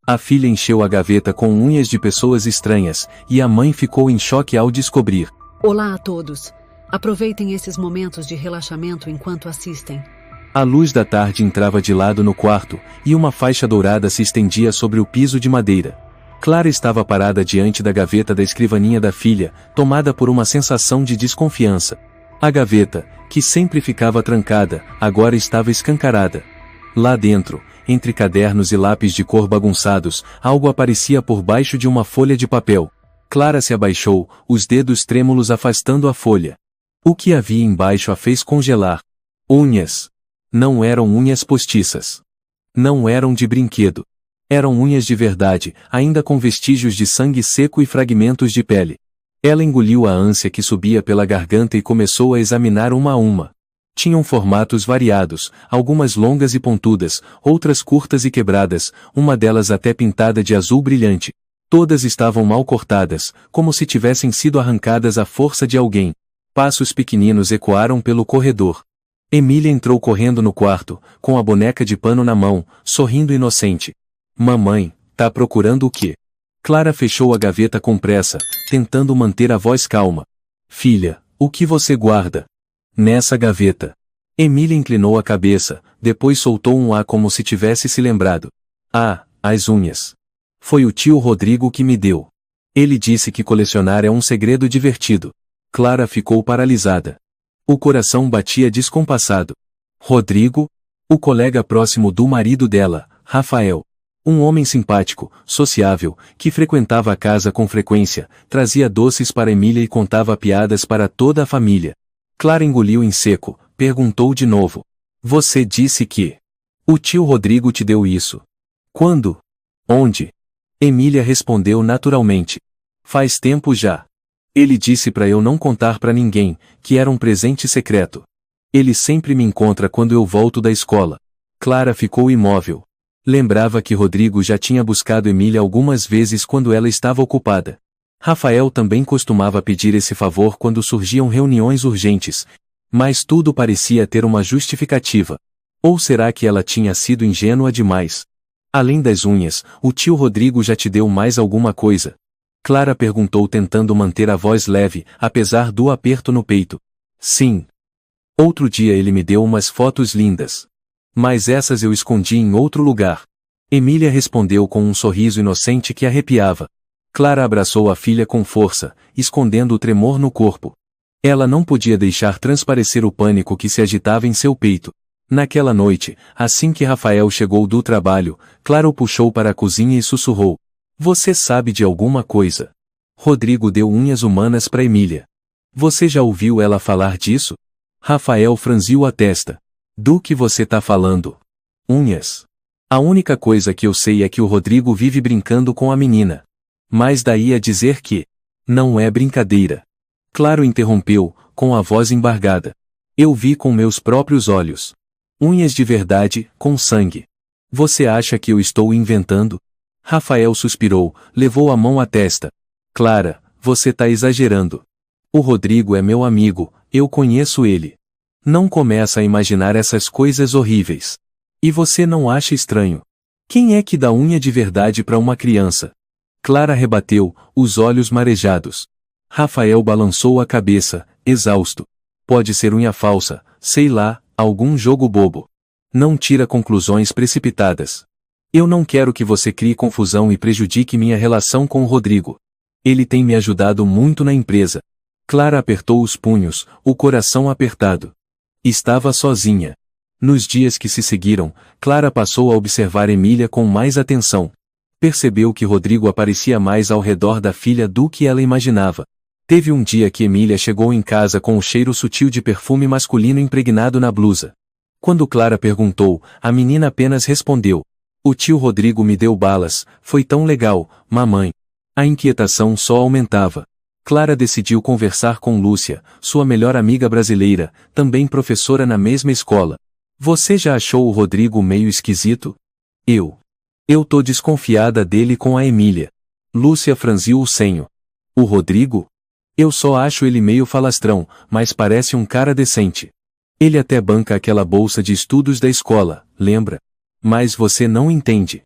A filha encheu a gaveta com unhas de pessoas estranhas, e a mãe ficou em choque ao descobrir. Olá a todos. Aproveitem esses momentos de relaxamento enquanto assistem. A luz da tarde entrava de lado no quarto, e uma faixa dourada se estendia sobre o piso de madeira. Clara estava parada diante da gaveta da escrivaninha da filha, tomada por uma sensação de desconfiança. A gaveta, que sempre ficava trancada, agora estava escancarada. Lá dentro, entre cadernos e lápis de cor bagunçados, algo aparecia por baixo de uma folha de papel. Clara se abaixou, os dedos trêmulos afastando a folha. O que havia embaixo a fez congelar. Unhas. Não eram unhas postiças. Não eram de brinquedo. Eram unhas de verdade, ainda com vestígios de sangue seco e fragmentos de pele. Ela engoliu a ânsia que subia pela garganta e começou a examinar uma a uma. Tinham formatos variados, algumas longas e pontudas, outras curtas e quebradas, uma delas até pintada de azul brilhante. Todas estavam mal cortadas, como se tivessem sido arrancadas à força de alguém. Passos pequeninos ecoaram pelo corredor. Emília entrou correndo no quarto, com a boneca de pano na mão, sorrindo inocente. Mamãe, tá procurando o quê? Clara fechou a gaveta com pressa, tentando manter a voz calma. Filha, o que você guarda? Nessa gaveta. Emília inclinou a cabeça, depois soltou um "ah" como se tivesse se lembrado. Ah, as unhas. Foi o tio Rodrigo que me deu. Ele disse que colecionar é um segredo divertido. Clara ficou paralisada. O coração batia descompassado. Rodrigo? O colega próximo do marido dela, Rafael. Um homem simpático, sociável, que frequentava a casa com frequência, trazia doces para Emília e contava piadas para toda a família. Clara engoliu em seco, perguntou de novo. Você disse que o tio Rodrigo te deu isso. Quando? Onde? Emília respondeu naturalmente. Faz tempo já. Ele disse para eu não contar para ninguém, que era um presente secreto. Ele sempre me encontra quando eu volto da escola. Clara ficou imóvel. Lembrava que Rodrigo já tinha buscado Emília algumas vezes quando ela estava ocupada. Rafael também costumava pedir esse favor quando surgiam reuniões urgentes, mas tudo parecia ter uma justificativa. Ou será que ela tinha sido ingênua demais? Além das unhas, o tio Rodrigo já te deu mais alguma coisa? Clara perguntou tentando manter a voz leve, apesar do aperto no peito. Sim. Outro dia ele me deu umas fotos lindas. Mas essas eu escondi em outro lugar. Emília respondeu com um sorriso inocente que arrepiava. Clara abraçou a filha com força, escondendo o tremor no corpo. Ela não podia deixar transparecer o pânico que se agitava em seu peito. Naquela noite, assim que Rafael chegou do trabalho, Clara o puxou para a cozinha e sussurrou. Você sabe de alguma coisa? Rodrigo deu unhas humanas para Emília. Você já ouviu ela falar disso? Rafael franziu a testa. Do que você tá falando? Unhas. A única coisa que eu sei é que o Rodrigo vive brincando com a menina. Mas daí a dizer que não é brincadeira. Claro interrompeu, com a voz embargada. Eu vi com meus próprios olhos. Unhas de verdade, com sangue. Você acha que eu estou inventando? Rafael suspirou, levou a mão à testa. Clara, você tá exagerando. O Rodrigo é meu amigo, eu conheço ele. Não começa a imaginar essas coisas horríveis. E você não acha estranho? Quem é que dá unha de verdade para uma criança? Clara rebateu, os olhos marejados. Rafael balançou a cabeça, exausto. Pode ser unha falsa, sei lá, algum jogo bobo. Não tira conclusões precipitadas. Eu não quero que você crie confusão e prejudique minha relação com o Rodrigo. Ele tem me ajudado muito na empresa. Clara apertou os punhos, o coração apertado. Estava sozinha. Nos dias que se seguiram, Clara passou a observar Emília com mais atenção. Percebeu que Rodrigo aparecia mais ao redor da filha do que ela imaginava. Teve um dia que Emília chegou em casa com o cheiro sutil de perfume masculino impregnado na blusa. Quando Clara perguntou, a menina apenas respondeu. O tio Rodrigo me deu balas, foi tão legal, mamãe. A inquietação só aumentava. Clara decidiu conversar com Lúcia, sua melhor amiga brasileira, também professora na mesma escola. Você já achou o Rodrigo meio esquisito? Eu tô desconfiada dele com a Emília. Lúcia franziu o senho. O Rodrigo? Eu só acho ele meio falastrão, mas parece um cara decente. Ele até banca aquela bolsa de estudos da escola, lembra? Mas você não entende.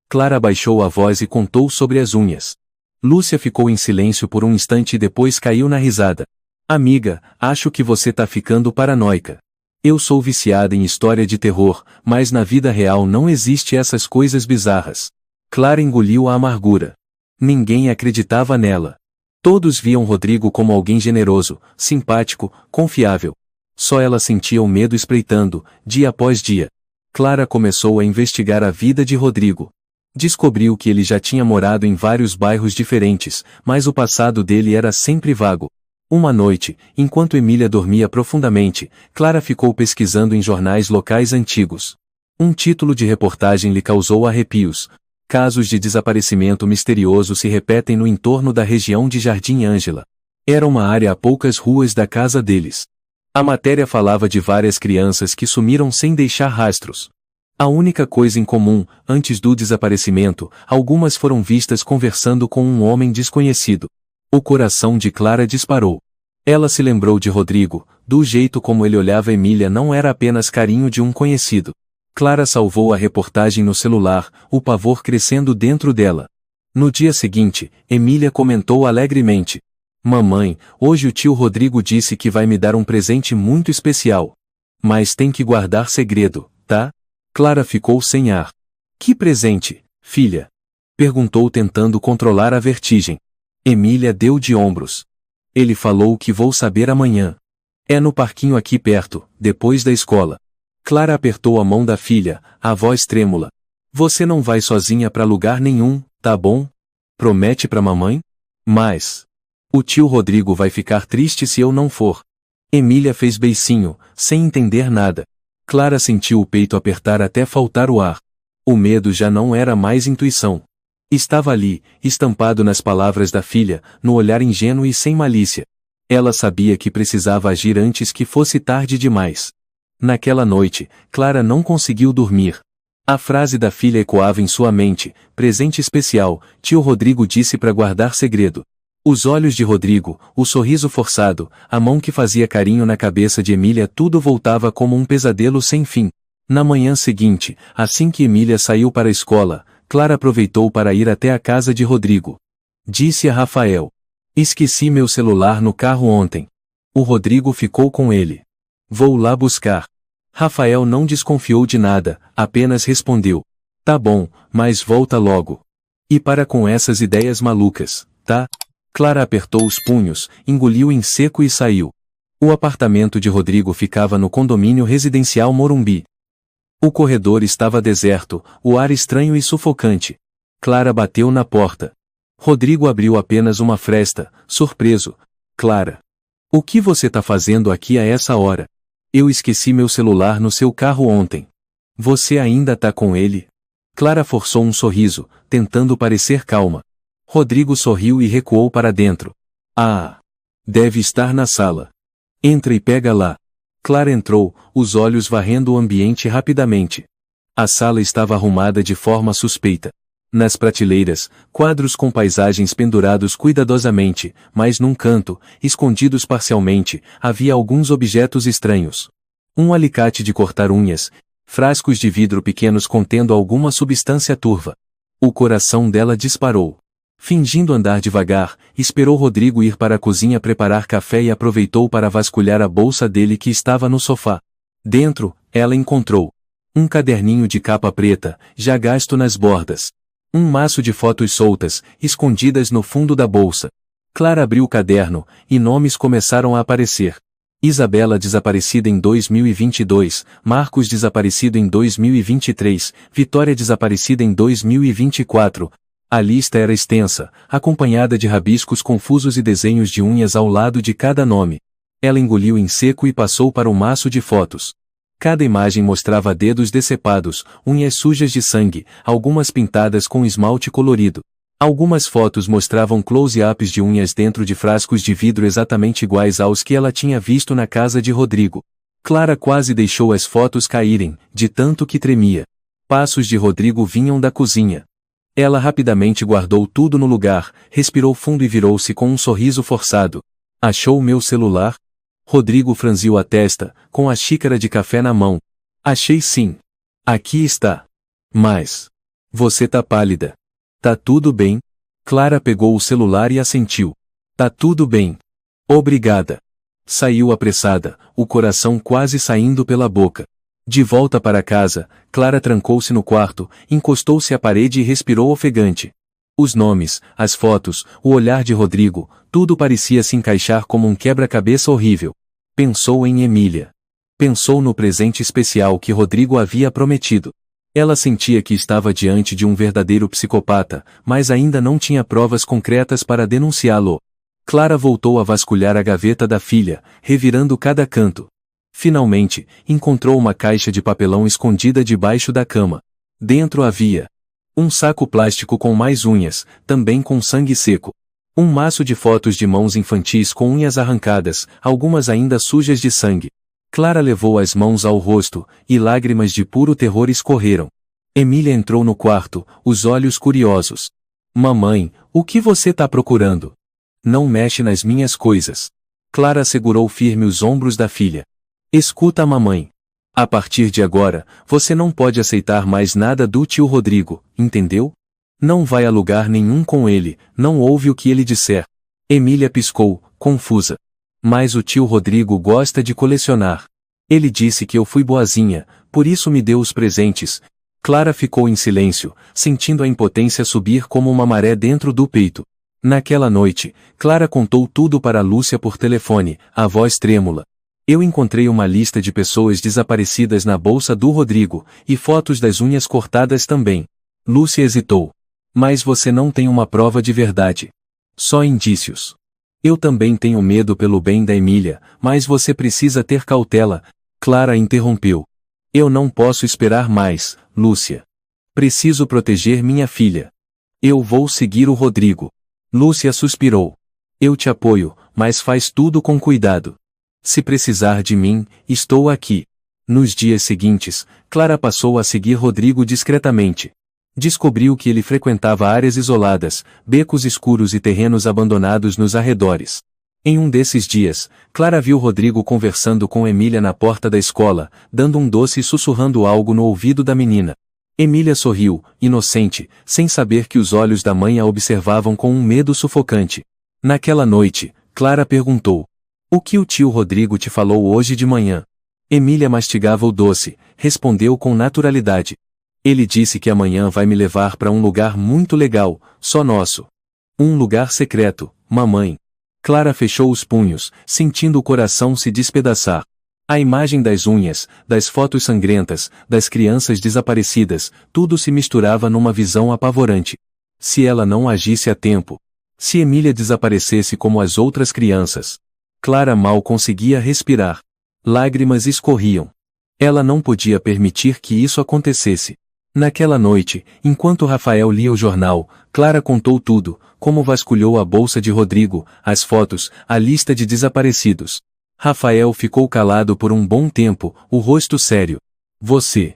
Clara abaixou a voz e contou sobre as unhas. Lúcia ficou em silêncio por um instante e depois caiu na risada. Amiga, acho que você tá ficando paranoica. Eu sou viciada em história de terror, mas na vida real não existe essas coisas bizarras. Clara engoliu a amargura. Ninguém acreditava nela. Todos viam Rodrigo como alguém generoso, simpático, confiável. Só ela sentia o medo espreitando, dia após dia. Clara começou a investigar a vida de Rodrigo. Descobriu que ele já tinha morado em vários bairros diferentes, mas o passado dele era sempre vago. Uma noite, enquanto Emília dormia profundamente, Clara ficou pesquisando em jornais locais antigos. Um título de reportagem lhe causou arrepios. Casos de desaparecimento misterioso se repetem no entorno da região de Jardim Ângela. Era uma área a poucas ruas da casa deles. A matéria falava de várias crianças que sumiram sem deixar rastros. A única coisa em comum, antes do desaparecimento, algumas foram vistas conversando com um homem desconhecido. O coração de Clara disparou. Ela se lembrou de Rodrigo, do jeito como ele olhava Emília não era apenas carinho de um conhecido. Clara salvou a reportagem no celular, o pavor crescendo dentro dela. No dia seguinte, Emília comentou alegremente. Mamãe, hoje o tio Rodrigo disse que vai me dar um presente muito especial. Mas tem que guardar segredo, tá? Clara ficou sem ar. Que presente, filha? Perguntou tentando controlar a vertigem. Emília deu de ombros. Ele falou que vou saber amanhã. É no parquinho aqui perto, depois da escola. Clara apertou a mão da filha, a voz trêmula. Você não vai sozinha pra lugar nenhum, tá bom? Promete pra mamãe? Mas... o tio Rodrigo vai ficar triste se eu não for. Emília fez beicinho, sem entender nada. Clara sentiu o peito apertar até faltar o ar. O medo já não era mais intuição. Estava ali, estampado nas palavras da filha, no olhar ingênuo e sem malícia. Ela sabia que precisava agir antes que fosse tarde demais. Naquela noite, Clara não conseguiu dormir. A frase da filha ecoava em sua mente, presente especial, tio Rodrigo disse para guardar segredo. Os olhos de Rodrigo, o sorriso forçado, a mão que fazia carinho na cabeça de Emília tudo voltava como um pesadelo sem fim. Na manhã seguinte, assim que Emília saiu para a escola, Clara aproveitou para ir até a casa de Rodrigo. Disse a Rafael. Esqueci meu celular no carro ontem. O Rodrigo ficou com ele. Vou lá buscar. Rafael não desconfiou de nada, apenas respondeu. Tá bom, mas volta logo. E para com essas ideias malucas, tá? Clara apertou os punhos, engoliu em seco e saiu. O apartamento de Rodrigo ficava no condomínio residencial Morumbi. O corredor estava deserto, o ar estranho e sufocante. Clara bateu na porta. Rodrigo abriu apenas uma fresta, surpreso. Clara. O que você tá fazendo aqui a essa hora? Eu esqueci meu celular no seu carro ontem. Você ainda tá com ele? Clara forçou um sorriso, tentando parecer calma. Rodrigo sorriu e recuou para dentro. Ah! Deve estar na sala. Entra e pega lá. Clara entrou, os olhos varrendo o ambiente rapidamente. A sala estava arrumada de forma suspeita. Nas prateleiras, quadros com paisagens pendurados cuidadosamente, mas num canto, escondidos parcialmente, havia alguns objetos estranhos. Um alicate de cortar unhas, frascos de vidro pequenos contendo alguma substância turva. O coração dela disparou. Fingindo andar devagar, esperou Rodrigo ir para a cozinha preparar café e aproveitou para vasculhar a bolsa dele que estava no sofá. Dentro, ela encontrou um caderninho de capa preta, já gasto nas bordas. Um maço de fotos soltas, escondidas no fundo da bolsa. Clara abriu o caderno, e nomes começaram a aparecer. Isabela desaparecida em 2022, Marcos desaparecido em 2023, Vitória desaparecida em 2024. A lista era extensa, acompanhada de rabiscos confusos e desenhos de unhas ao lado de cada nome. Ela engoliu em seco e passou para o maço de fotos. Cada imagem mostrava dedos decepados, unhas sujas de sangue, algumas pintadas com esmalte colorido. Algumas fotos mostravam close-ups de unhas dentro de frascos de vidro exatamente iguais aos que ela tinha visto na casa de Rodrigo. Clara quase deixou as fotos caírem, de tanto que tremia. Passos de Rodrigo vinham da cozinha. Ela rapidamente guardou tudo no lugar, respirou fundo e virou-se com um sorriso forçado. Achou meu celular? Rodrigo franziu a testa, com a xícara de café na mão. Achei sim. Aqui está. Mas... Você tá pálida. Tá tudo bem? Clara pegou o celular e assentiu. Tá tudo bem. Obrigada. Saiu apressada, o coração quase saindo pela boca. De volta para casa, Clara trancou-se no quarto, encostou-se à parede e respirou ofegante. Os nomes, as fotos, o olhar de Rodrigo, tudo parecia se encaixar como um quebra-cabeça horrível. Pensou em Emília. Pensou no presente especial que Rodrigo havia prometido. Ela sentia que estava diante de um verdadeiro psicopata, mas ainda não tinha provas concretas para denunciá-lo. Clara voltou a vasculhar a gaveta da filha, revirando cada canto. Finalmente, encontrou uma caixa de papelão escondida debaixo da cama. Dentro havia um saco plástico com mais unhas, também com sangue seco. Um maço de fotos de mãos infantis com unhas arrancadas, algumas ainda sujas de sangue. Clara levou as mãos ao rosto, e lágrimas de puro terror escorreram. Emília entrou no quarto, os olhos curiosos. Mamãe, o que você tá procurando? Não mexe nas minhas coisas. Clara segurou firme os ombros da filha. Escuta a mamãe. A partir de agora, você não pode aceitar mais nada do tio Rodrigo, entendeu? Não vai a lugar nenhum com ele, não ouve o que ele disser. Emília piscou, confusa. Mas o tio Rodrigo gosta de colecionar. Ele disse que eu fui boazinha, por isso me deu os presentes. Clara ficou em silêncio, sentindo a impotência subir como uma maré dentro do peito. Naquela noite, Clara contou tudo para Lúcia por telefone, a voz trêmula. Eu encontrei uma lista de pessoas desaparecidas na bolsa do Rodrigo, e fotos das unhas cortadas também. Lúcia hesitou. Mas você não tem uma prova de verdade. Só indícios. Eu também tenho medo pelo bem da Emília, mas você precisa ter cautela. Clara interrompeu. Eu não posso esperar mais, Lúcia. Preciso proteger minha filha. Eu vou seguir o Rodrigo. Lúcia suspirou. Eu te apoio, mas faz tudo com cuidado. Se precisar de mim, estou aqui. Nos dias seguintes, Clara passou a seguir Rodrigo discretamente. Descobriu que ele frequentava áreas isoladas, becos escuros e terrenos abandonados nos arredores. Em um desses dias, Clara viu Rodrigo conversando com Emília na porta da escola, dando um doce e sussurrando algo no ouvido da menina. Emília sorriu, inocente, sem saber que os olhos da mãe a observavam com um medo sufocante. Naquela noite, Clara perguntou: o que o tio Rodrigo te falou hoje de manhã? Emília mastigava o doce, respondeu com naturalidade. Ele disse que amanhã vai me levar para um lugar muito legal, só nosso. Um lugar secreto, mamãe. Clara fechou os punhos, sentindo o coração se despedaçar. A imagem das unhas, das fotos sangrentas, das crianças desaparecidas, tudo se misturava numa visão apavorante. Se ela não agisse a tempo. Se Emília desaparecesse como as outras crianças. Clara mal conseguia respirar. Lágrimas escorriam. Ela não podia permitir que isso acontecesse. Naquela noite, enquanto Rafael lia o jornal, Clara contou tudo, como vasculhou a bolsa de Rodrigo, as fotos, a lista de desaparecidos. Rafael ficou calado por um bom tempo, o rosto sério. Você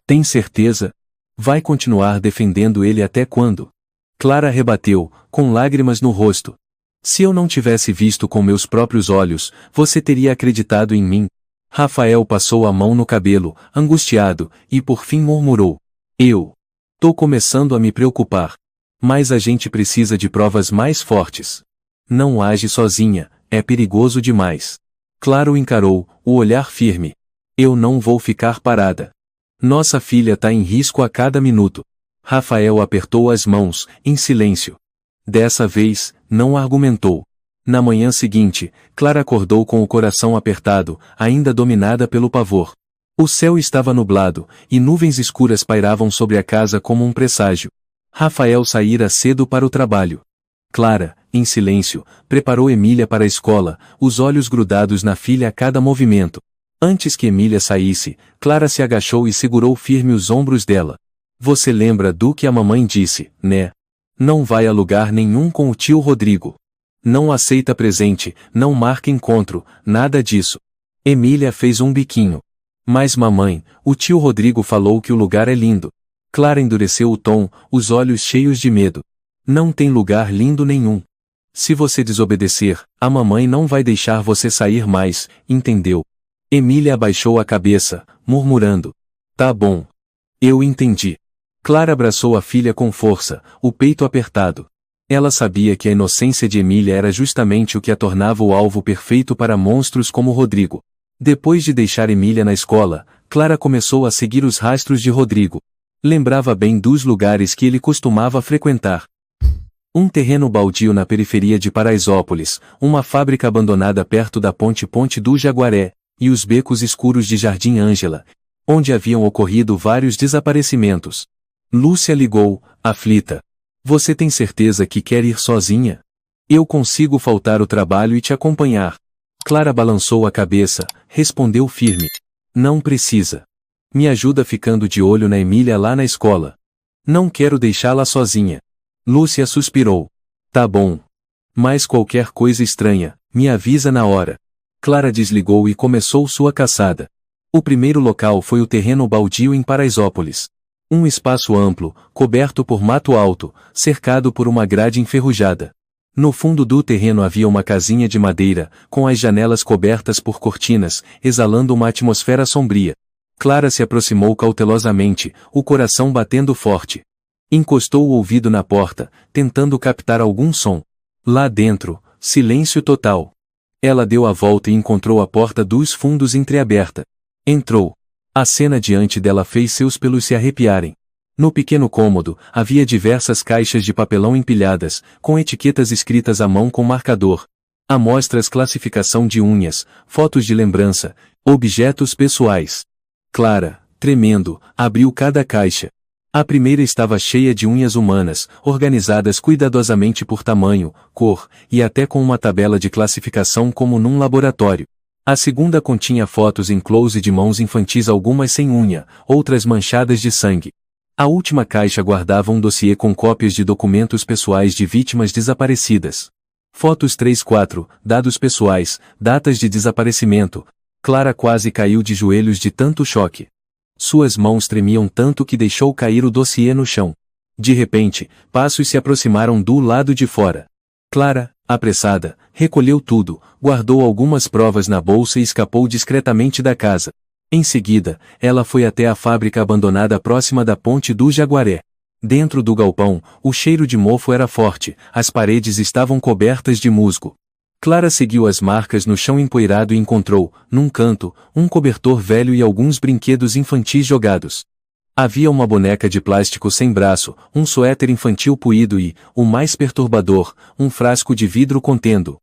tem certeza? Vai continuar defendendo ele até quando? Clara rebateu, com lágrimas no rosto. Se eu não tivesse visto com meus próprios olhos, você teria acreditado em mim. Rafael passou a mão no cabelo, angustiado, e por fim murmurou. Eu tô começando a me preocupar. Mas a gente precisa de provas mais fortes. Não age sozinha, é perigoso demais. Clara o encarou, o olhar firme. Eu não vou ficar parada. Nossa filha tá em risco a cada minuto. Rafael apertou as mãos, em silêncio. Dessa vez, não argumentou. Na manhã seguinte, Clara acordou com o coração apertado, ainda dominada pelo pavor. O céu estava nublado, e nuvens escuras pairavam sobre a casa como um presságio. Rafael saíra cedo para o trabalho. Clara, em silêncio, preparou Emília para a escola, os olhos grudados na filha a cada movimento. Antes que Emília saísse, Clara se agachou e segurou firme os ombros dela. Você lembra do que a mamãe disse, né? Não vai a lugar nenhum com o tio Rodrigo. Não aceita presente, não marca encontro, nada disso. Emília fez um biquinho. Mas mamãe, o tio Rodrigo falou que o lugar é lindo. Clara endureceu o tom, os olhos cheios de medo. Não tem lugar lindo nenhum. Se você desobedecer, a mamãe não vai deixar você sair mais, entendeu? Emília abaixou a cabeça, murmurando. Tá bom. Eu entendi. Clara abraçou a filha com força, o peito apertado. Ela sabia que a inocência de Emília era justamente o que a tornava o alvo perfeito para monstros como Rodrigo. Depois de deixar Emília na escola, Clara começou a seguir os rastros de Rodrigo. Lembrava bem dos lugares que ele costumava frequentar. Um terreno baldio na periferia de Paraisópolis, uma fábrica abandonada perto da Ponte do Jaguaré, e os becos escuros de Jardim Ângela, onde haviam ocorrido vários desaparecimentos. Lúcia ligou, aflita. Você tem certeza que quer ir sozinha? Eu consigo faltar o trabalho e te acompanhar. Clara balançou a cabeça, respondeu firme. Não precisa. Me ajuda ficando de olho na Emília lá na escola. Não quero deixá-la sozinha. Lúcia suspirou. Tá bom. Mas qualquer coisa estranha, me avisa na hora. Clara desligou e começou sua caçada. O primeiro local foi o terreno baldio em Paraisópolis. Um espaço amplo, coberto por mato alto, cercado por uma grade enferrujada. No fundo do terreno havia uma casinha de madeira, com as janelas cobertas por cortinas, exalando uma atmosfera sombria. Clara se aproximou cautelosamente, o coração batendo forte. Encostou o ouvido na porta, tentando captar algum som. Lá dentro, silêncio total. Ela deu a volta e encontrou a porta dos fundos entreaberta. Entrou. A cena diante dela fez seus pelos se arrepiarem. No pequeno cômodo, havia diversas caixas de papelão empilhadas, com etiquetas escritas à mão com marcador. Amostras, classificação de unhas, fotos de lembrança, objetos pessoais. Clara, tremendo, abriu cada caixa. A primeira estava cheia de unhas humanas, organizadas cuidadosamente por tamanho, cor, e até com uma tabela de classificação como num laboratório. A segunda continha fotos em close de mãos infantis, algumas sem unha, outras manchadas de sangue. A última caixa guardava um dossiê com cópias de documentos pessoais de vítimas desaparecidas. Fotos 3-4, dados pessoais, datas de desaparecimento. Clara quase caiu de joelhos de tanto choque. Suas mãos tremiam tanto que deixou cair o dossiê no chão. De repente, passos se aproximaram do lado de fora. Clara, apressada, recolheu tudo, guardou algumas provas na bolsa e escapou discretamente da casa. Em seguida, ela foi até a fábrica abandonada próxima da Ponte do Jaguaré. Dentro do galpão, o cheiro de mofo era forte, as paredes estavam cobertas de musgo. Clara seguiu as marcas no chão empoeirado e encontrou, num canto, um cobertor velho e alguns brinquedos infantis jogados. Havia uma boneca de plástico sem braço, um suéter infantil puído e, o mais perturbador, um frasco de vidro contendo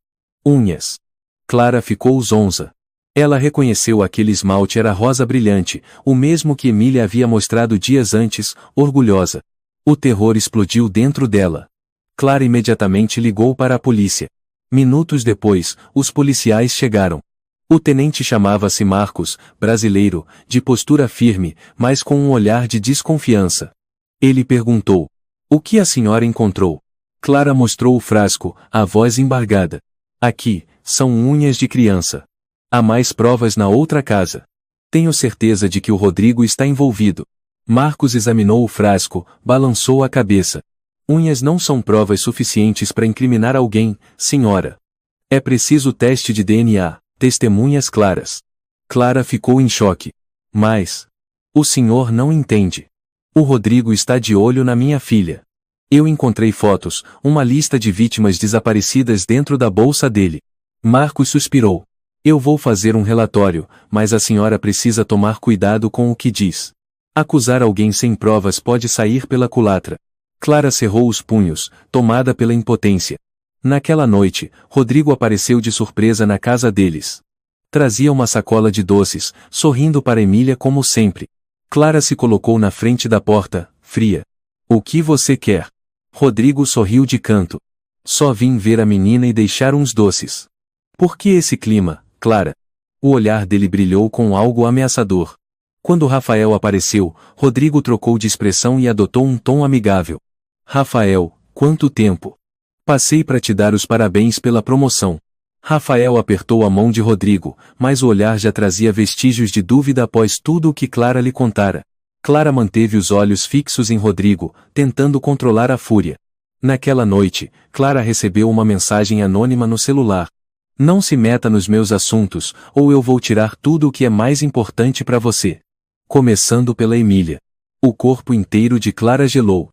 unhas. Clara ficou zonza. Ela reconheceu aquele esmalte, era rosa brilhante, o mesmo que Emília havia mostrado dias antes, orgulhosa. O terror explodiu dentro dela. Clara imediatamente ligou para a polícia. Minutos depois, os policiais chegaram. O tenente chamava-se Marcos, brasileiro, de postura firme, mas com um olhar de desconfiança. Ele perguntou: "O que a senhora encontrou?" Clara mostrou o frasco, a voz embargada. "Aqui, são unhas de criança. Há mais provas na outra casa. Tenho certeza de que o Rodrigo está envolvido." Marcos examinou o frasco, balançou a cabeça. "Unhas não são provas suficientes para incriminar alguém, senhora. É preciso teste de DNA. Testemunhas claras." Clara ficou em choque. "Mas o senhor não entende. O Rodrigo está de olho na minha filha. Eu encontrei fotos, uma lista de vítimas desaparecidas dentro da bolsa dele." Marcos suspirou. "Eu vou fazer um relatório, mas a senhora precisa tomar cuidado com o que diz. Acusar alguém sem provas pode sair pela culatra." Clara cerrou os punhos, tomada pela impotência. Naquela noite, Rodrigo apareceu de surpresa na casa deles. Trazia uma sacola de doces, sorrindo para Emília como sempre. Clara se colocou na frente da porta, fria. "O que você quer?" Rodrigo sorriu de canto. "Só vim ver a menina e deixar uns doces." "Por que esse clima, Clara?" O olhar dele brilhou com algo ameaçador. Quando Rafael apareceu, Rodrigo trocou de expressão e adotou um tom amigável. "Rafael, quanto tempo! Passei para te dar os parabéns pela promoção." Rafael apertou a mão de Rodrigo, mas o olhar já trazia vestígios de dúvida após tudo o que Clara lhe contara. Clara manteve os olhos fixos em Rodrigo, tentando controlar a fúria. Naquela noite, Clara recebeu uma mensagem anônima no celular. "Não se meta nos meus assuntos, ou eu vou tirar tudo o que é mais importante para você. Começando pela Emília." O corpo inteiro de Clara gelou.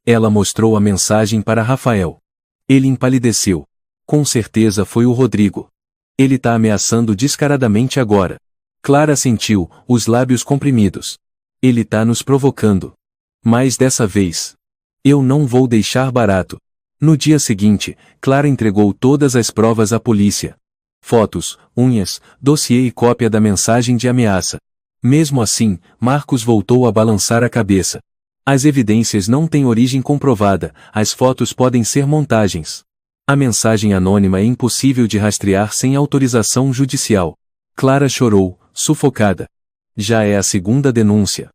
Ela mostrou a mensagem para Rafael. Ele empalideceu. Com certeza foi o Rodrigo. Ele tá ameaçando descaradamente agora. Clara sentiu, os lábios comprimidos. Ele tá nos provocando. Mas dessa vez, eu não vou deixar barato. No dia seguinte, Clara entregou todas as provas à polícia. Fotos, unhas, dossiê e cópia da mensagem de ameaça. Mesmo assim, Marcos voltou a balançar a cabeça. As evidências não têm origem comprovada, as fotos podem ser montagens. A mensagem anônima é impossível de rastrear sem autorização judicial. Clara chorou, sufocada. Já é a segunda denúncia.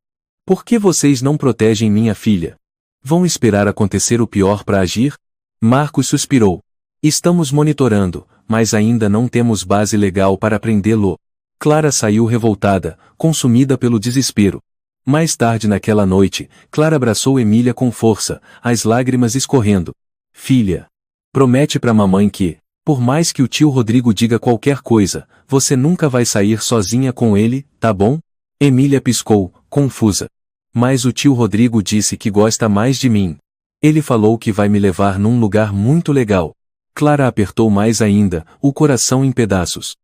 Por que vocês não protegem minha filha? Vão esperar acontecer o pior para agir? Marcos suspirou. Estamos monitorando, mas ainda não temos base legal para prendê-lo. Clara saiu revoltada, consumida pelo desespero. Mais tarde naquela noite, Clara abraçou Emília com força, as lágrimas escorrendo. Filha, promete pra mamãe que, por mais que o tio Rodrigo diga qualquer coisa, você nunca vai sair sozinha com ele, tá bom? Emília piscou, confusa. Mas o tio Rodrigo disse que gosta mais de mim. Ele falou que vai me levar num lugar muito legal. Clara apertou mais ainda, o coração em pedaços.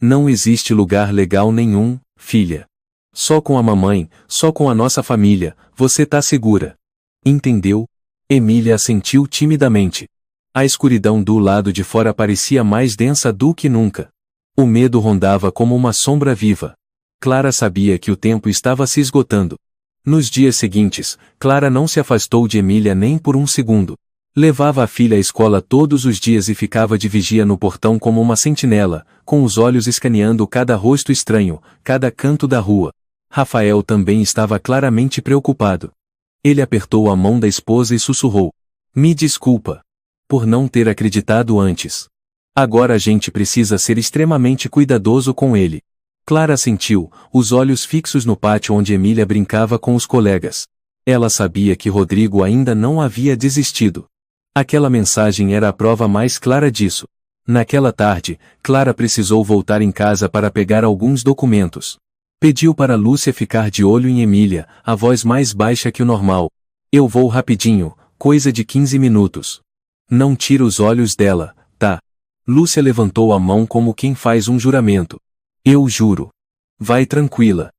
Não existe lugar legal nenhum, filha. Só com a mamãe, só com a nossa família, você tá segura. Entendeu? Emília assentiu timidamente. A escuridão do lado de fora parecia mais densa do que nunca. O medo rondava como uma sombra viva. Clara sabia que o tempo estava se esgotando. Nos dias seguintes, Clara não se afastou de Emília nem por um segundo. Levava a filha à escola todos os dias e ficava de vigia no portão como uma sentinela, com os olhos escaneando cada rosto estranho, cada canto da rua. Rafael também estava claramente preocupado. Ele apertou a mão da esposa e sussurrou. Me desculpa. Por não ter acreditado antes. Agora a gente precisa ser extremamente cuidadoso com ele. Clara sentiu, os olhos fixos no pátio onde Emília brincava com os colegas. Ela sabia que Rodrigo ainda não havia desistido. Aquela mensagem era a prova mais clara disso. Naquela tarde, Clara precisou voltar em casa para pegar alguns documentos. Pediu para Lúcia ficar de olho em Emília, a voz mais baixa que o normal. Eu vou rapidinho, coisa de 15 minutos. Não tira os olhos dela, tá? Lúcia levantou a mão como quem faz um juramento. Eu juro. Vai tranquila.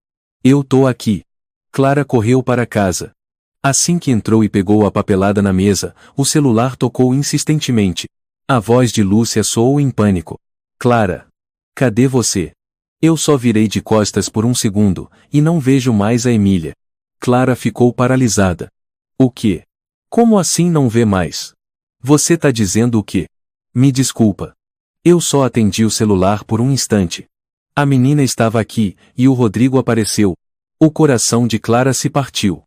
Eu tô aqui. Clara correu para casa. Assim que entrou e pegou a papelada na mesa, o celular tocou insistentemente. A voz de Lúcia soou em pânico. Clara. Cadê você? Eu só virei de costas por um segundo, e não vejo mais a Emília. Clara ficou paralisada. O quê? Como assim não vê mais? Você tá dizendo o quê? Me desculpa. Eu só atendi o celular por um instante. A menina estava aqui, e o Rodrigo apareceu. O coração de Clara se partiu.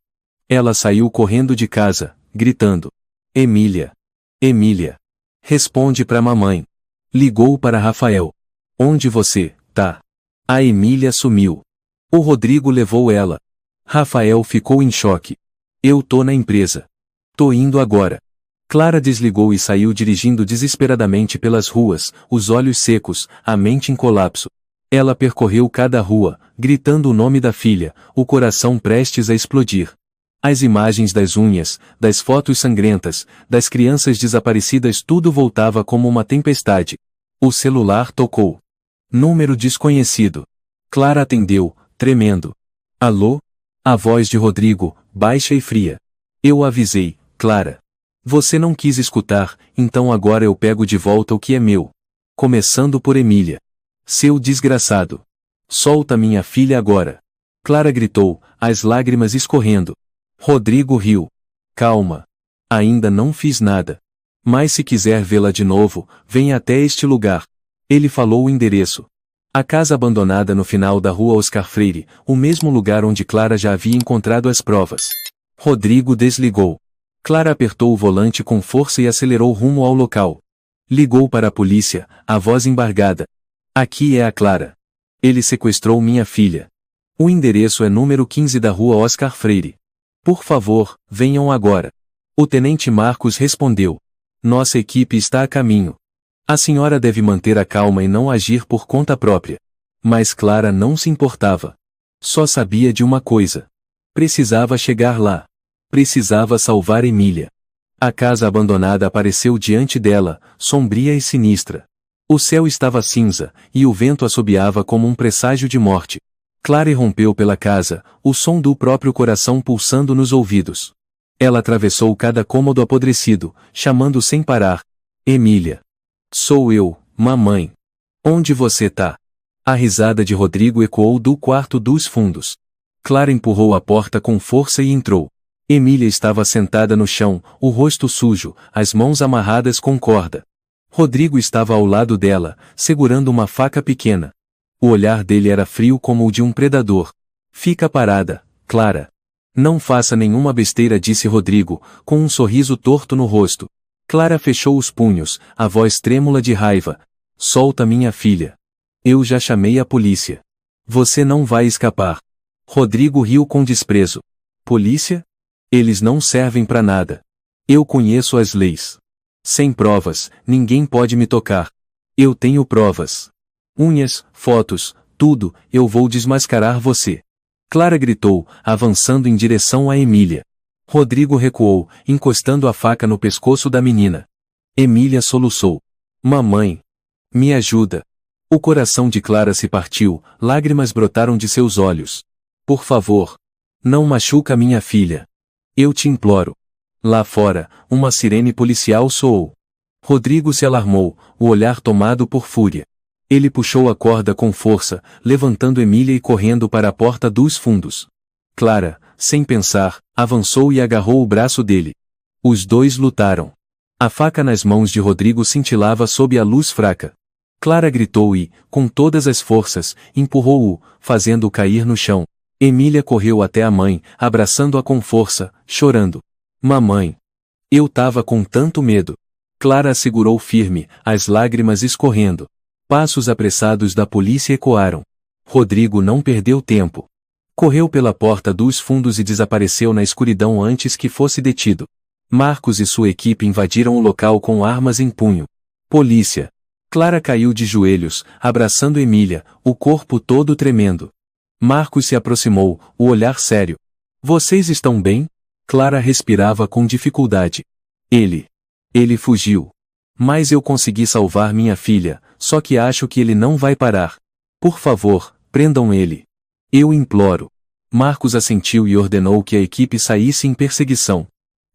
Ela saiu correndo de casa, gritando. Emília. Emília. Responde pra mamãe. Ligou para Rafael. Onde você tá? A Emília sumiu. O Rodrigo levou ela. Rafael ficou em choque. Eu tô na empresa. Tô indo agora. Clara desligou e saiu dirigindo desesperadamente pelas ruas, os olhos secos, a mente em colapso. Ela percorreu cada rua, gritando o nome da filha, o coração prestes a explodir. As imagens das unhas, das fotos sangrentas, das crianças desaparecidas, tudo voltava como uma tempestade. O celular tocou. Número desconhecido. Clara atendeu, tremendo. Alô? A voz de Rodrigo, baixa e fria. Eu avisei, Clara. Você não quis escutar, então agora eu pego de volta o que é meu. Começando por Emília. Seu desgraçado. Solta minha filha agora. Clara gritou, as lágrimas escorrendo. Rodrigo riu. Calma. Ainda não fiz nada. Mas se quiser vê-la de novo, venha até este lugar. Ele falou o endereço. A casa abandonada no final da rua Oscar Freire, o mesmo lugar onde Clara já havia encontrado as provas. Rodrigo desligou. Clara apertou o volante com força e acelerou rumo ao local. Ligou para a polícia, a voz embargada. Aqui é a Clara. Ele sequestrou minha filha. O endereço é número 15 da rua Oscar Freire. Por favor, venham agora. O tenente Marcos respondeu. Nossa equipe está a caminho. A senhora deve manter a calma e não agir por conta própria. Mas Clara não se importava. Só sabia de uma coisa. Precisava chegar lá. Precisava salvar Emília. A casa abandonada apareceu diante dela, sombria e sinistra. O céu estava cinza, e o vento assobiava como um presságio de morte. Clara irrompeu pela casa, o som do próprio coração pulsando nos ouvidos. Ela atravessou cada cômodo apodrecido, chamando sem parar. Emília. Sou eu, mamãe. Onde você tá? A risada de Rodrigo ecoou do quarto dos fundos. Clara empurrou a porta com força e entrou. Emília estava sentada no chão, o rosto sujo, as mãos amarradas com corda. Rodrigo estava ao lado dela, segurando uma faca pequena. O olhar dele era frio como o de um predador. Fica parada, Clara. Não faça nenhuma besteira, disse Rodrigo, com um sorriso torto no rosto. Clara fechou os punhos, a voz trêmula de raiva. Solta minha filha. Eu já chamei a polícia. Você não vai escapar. Rodrigo riu com desprezo. Polícia? Eles não servem para nada. Eu conheço as leis. Sem provas, ninguém pode me tocar. Eu tenho provas. Unhas, fotos, tudo, eu vou desmascarar você. Clara gritou, avançando em direção a Emília. Rodrigo recuou, encostando a faca no pescoço da menina. Emília soluçou. Mamãe. Me ajuda. O coração de Clara se partiu, lágrimas brotaram de seus olhos. Por favor. Não machuca minha filha. Eu te imploro. Lá fora, uma sirene policial soou. Rodrigo se alarmou, o olhar tomado por fúria. Ele puxou a corda com força, levantando Emília e correndo para a porta dos fundos. Clara, sem pensar, avançou e agarrou o braço dele. Os dois lutaram. A faca nas mãos de Rodrigo cintilava sob a luz fraca. Clara gritou e, com todas as forças, empurrou-o, fazendo-o cair no chão. Emília correu até a mãe, abraçando-a com força, chorando. Mamãe. Eu tava com tanto medo. Clara a segurou firme, as lágrimas escorrendo. Passos apressados da polícia ecoaram. Rodrigo não perdeu tempo. Correu pela porta dos fundos e desapareceu na escuridão antes que fosse detido. Marcos e sua equipe invadiram o local com armas em punho. Polícia. Clara caiu de joelhos, abraçando Emília, o corpo todo tremendo. Marcos se aproximou, o olhar sério. Vocês estão bem? Clara respirava com dificuldade. Ele fugiu. Mas eu consegui salvar minha filha, só que acho que ele não vai parar. Por favor, prendam ele. Eu imploro. Marcos assentiu e ordenou que a equipe saísse em perseguição.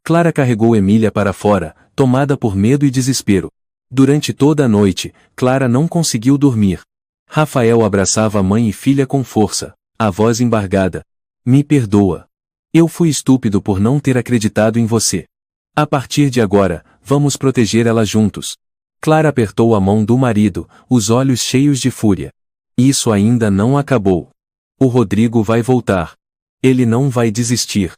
Clara carregou Emília para fora, tomada por medo e desespero. Durante toda a noite, Clara não conseguiu dormir. Rafael abraçava a mãe e filha com força, a voz embargada. Me perdoa. Eu fui estúpido por não ter acreditado em você. A partir de agora, vamos proteger ela juntos. Clara apertou a mão do marido, os olhos cheios de fúria. Isso ainda não acabou. O Rodrigo vai voltar. Ele não vai desistir.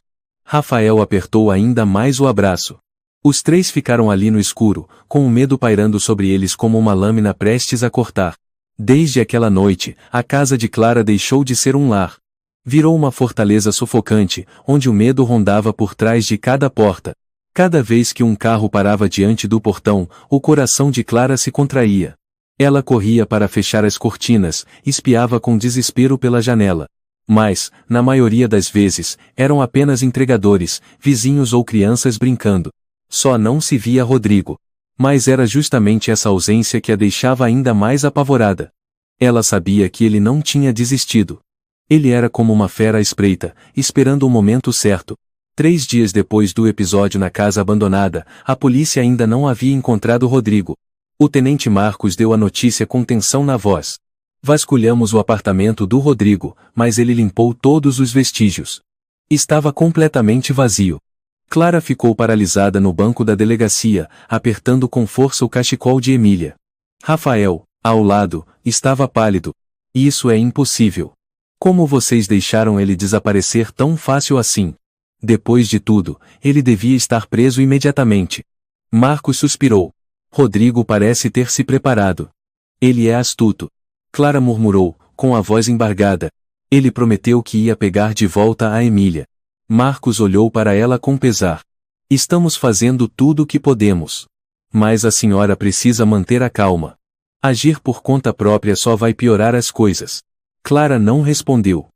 Rafael apertou ainda mais o abraço. Os três ficaram ali no escuro, com o medo pairando sobre eles como uma lâmina prestes a cortar. Desde aquela noite, a casa de Clara deixou de ser um lar. Virou uma fortaleza sufocante, onde o medo rondava por trás de cada porta. Cada vez que um carro parava diante do portão, o coração de Clara se contraía. Ela corria para fechar as cortinas, espiava com desespero pela janela. Mas, na maioria das vezes, eram apenas entregadores, vizinhos ou crianças brincando. Só não se via Rodrigo. Mas era justamente essa ausência que a deixava ainda mais apavorada. Ela sabia que ele não tinha desistido. Ele era como uma fera à espreita, esperando o momento certo. 3 dias depois do episódio na casa abandonada, a polícia ainda não havia encontrado Rodrigo. O tenente Marcos deu a notícia com tensão na voz. Vasculhamos o apartamento do Rodrigo, mas ele limpou todos os vestígios. Estava completamente vazio. Clara ficou paralisada no banco da delegacia, apertando com força o cachecol de Emília. Rafael, ao lado, estava pálido. Isso é impossível. Como vocês deixaram ele desaparecer tão fácil assim? Depois de tudo, ele devia estar preso imediatamente. Marcos suspirou. Rodrigo parece ter se preparado. Ele é astuto. Clara murmurou, com a voz embargada. Ele prometeu que ia pegar de volta a Emília. Marcos olhou para ela com pesar. Estamos fazendo tudo o que podemos. Mas a senhora precisa manter a calma. Agir por conta própria só vai piorar as coisas. Clara não respondeu.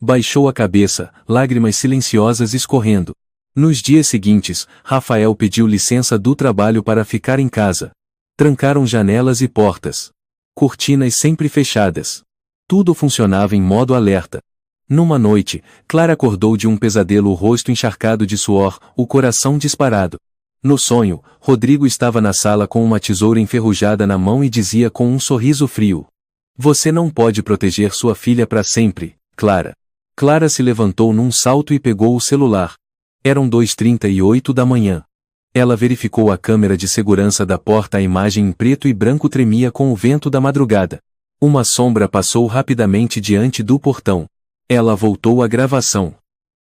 Baixou a cabeça, lágrimas silenciosas escorrendo. Nos dias seguintes, Rafael pediu licença do trabalho para ficar em casa. Trancaram janelas e portas. Cortinas sempre fechadas. Tudo funcionava em modo alerta. Numa noite, Clara acordou de um pesadelo, o rosto encharcado de suor, o coração disparado. No sonho, Rodrigo estava na sala com uma tesoura enferrujada na mão e dizia com um sorriso frio: "Você não pode proteger sua filha para sempre, Clara." Clara se levantou num salto e pegou o celular. Eram 2h38 da manhã. Ela verificou a câmera de segurança da porta. A imagem em preto e branco tremia com o vento da madrugada. Uma sombra passou rapidamente diante do portão. Ela voltou à gravação.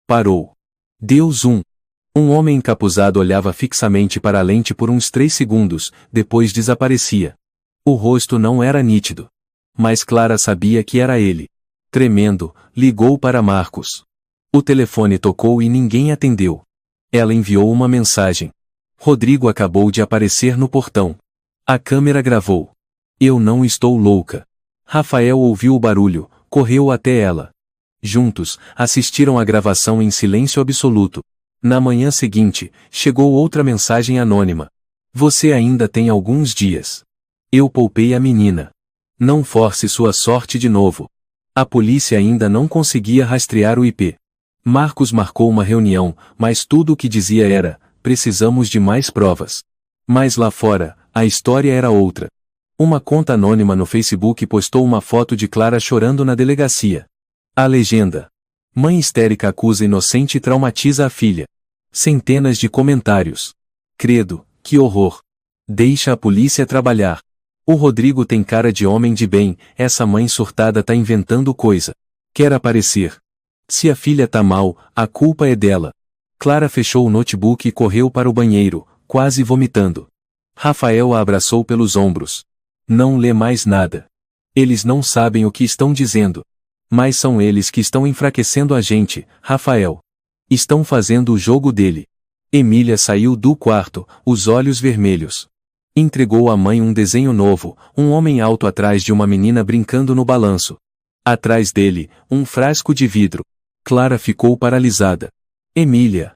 Parou. Deu zoom. Um homem encapuzado olhava fixamente para a lente por uns 3 segundos, depois desaparecia. O rosto não era nítido. Mas Clara sabia que era ele. Tremendo, ligou para Marcos. O telefone tocou e ninguém atendeu. Ela enviou uma mensagem. Rodrigo acabou de aparecer no portão. A câmera gravou. "Eu não estou louca." Rafael ouviu o barulho, correu até ela. Juntos, assistiram à gravação em silêncio absoluto. Na manhã seguinte, chegou outra mensagem anônima. "Você ainda tem alguns dias. Eu poupei a menina. Não force sua sorte de novo." A polícia ainda não conseguia rastrear o IP. Marcos marcou uma reunião, mas tudo o que dizia era: "Precisamos de mais provas." Mas lá fora, a história era outra. Uma conta anônima no Facebook postou uma foto de Clara chorando na delegacia. A legenda: "Mãe histérica acusa inocente e traumatiza a filha." Centenas de comentários. "Credo, que horror. Deixa a polícia trabalhar. O Rodrigo tem cara de homem de bem, essa mãe surtada tá inventando coisa. Quer aparecer. Se a filha tá mal, a culpa é dela." Clara fechou o notebook e correu para o banheiro, quase vomitando. Rafael a abraçou pelos ombros. "Não lê mais nada. Eles não sabem o que estão dizendo. Mas são eles que estão enfraquecendo a gente, Rafael. Estão fazendo o jogo dele." Emília saiu do quarto, os olhos vermelhos. Entregou à mãe um desenho novo, um homem alto atrás de uma menina brincando no balanço. Atrás dele, um frasco de vidro. Clara ficou paralisada. "Emília.